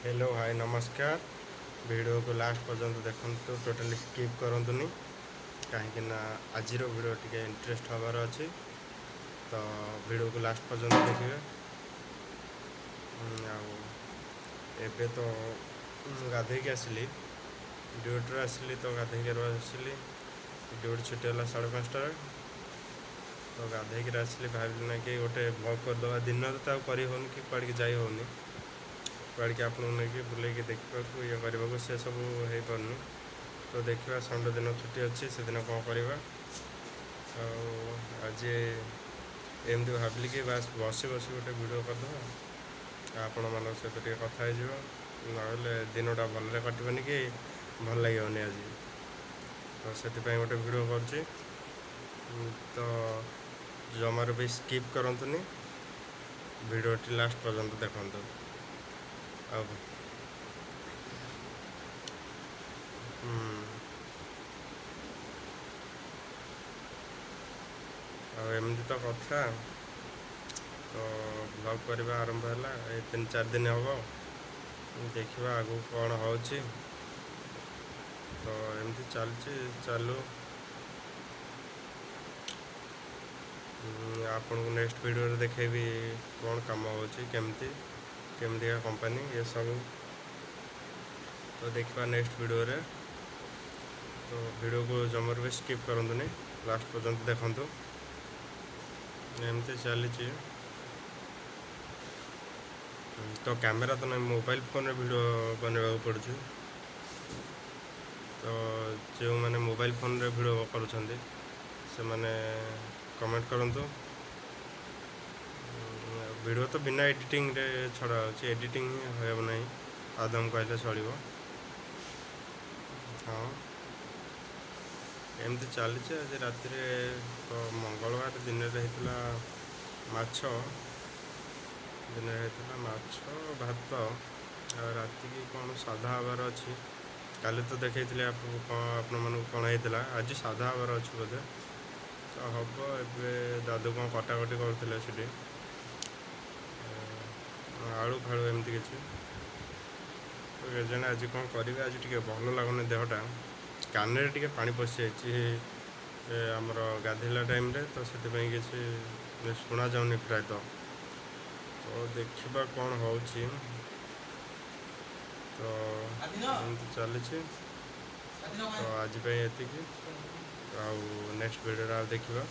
Hello hi नमस्कार। Video को last पर्यंत देखो, टोटाली स्किप करंतुनी कहीं आज वीडियो टी इंटरेस्ट हबार अच्छी। तो वीडियो को लास्ट पर्यंत देखिए। एबे तो गाधे की आसली ड्यूटी आसली, तो गाधे आसली ड्यूटी छुट्टी है 5:30। तो गाधे आसली भाविली ना कि गोटे ब्लॉग करदे दिन तो कर कि पड़ जाई होनी पड़के आपको नहीं बुले देखा ये करने से सब हो पारनी। तो देखा संडे दिन छुट्टी अच्छी से दिन कौन करवा। आज एमती भाविली कि बास बसी बस गोटे वीडियो करदे आपण मान सहित कथा ना दिनटा भल कटनी कि भल लगे आज। तो से गोटे वीडियो कर तो जमार भी स्किप करंतुनी, वीडियोटी लास्ट पर्यंत देखते। अब एमती तो कथा। तो ब्लॉग करवा आरंभ है 3-4 दिन हम देखा आगू कौन हो। तो एमती चलती चलू। आपन को नेक्स्ट वीडियो देखेबी कौन कम होमती केमती कंपनी ये सब। तो देखा नेक्स्ट वीडियो रे। तो वीडियो को जमर भी स्किप करंतुनी, लास्ट पर्यंत देखंतु। एमती चली। तो कैमेरा तो नहीं, मोबाइल फोन रे वीडियो बनवा पड़ू। तो जो मैंने मोबाइल फोन रे वीडियो करुँच से मैंने कमेंट करंतु। वीडियो तो बिना एडिटिंग रे छड़ा अच्छे, एडिटिंग हो नहीं आदम कहले चलो। हाँ एमती चली। आज रात तो मंगलवार दिन होता माछ, दिन होता माछ भात। राति की कौन साधा हबार अच्छी। काली तो देखी आपण मन कौन होता, आज साधा हबार अच्छी बोधे। तो हम ए दादू कौन कटाकटी करुले आलू फाड़ू एमती किसी। तो केजाने आज कौन करेंगे। आज टी भल लगुनि देहटा, कान टे पानी पशि आमर गाधेला टाइम रे। तो से किसी शुणा जाऊनी प्रायतः। तो देखा कौन हो। तो एमती चली। तो आज ये नेक्स्ट वीडियो देखा।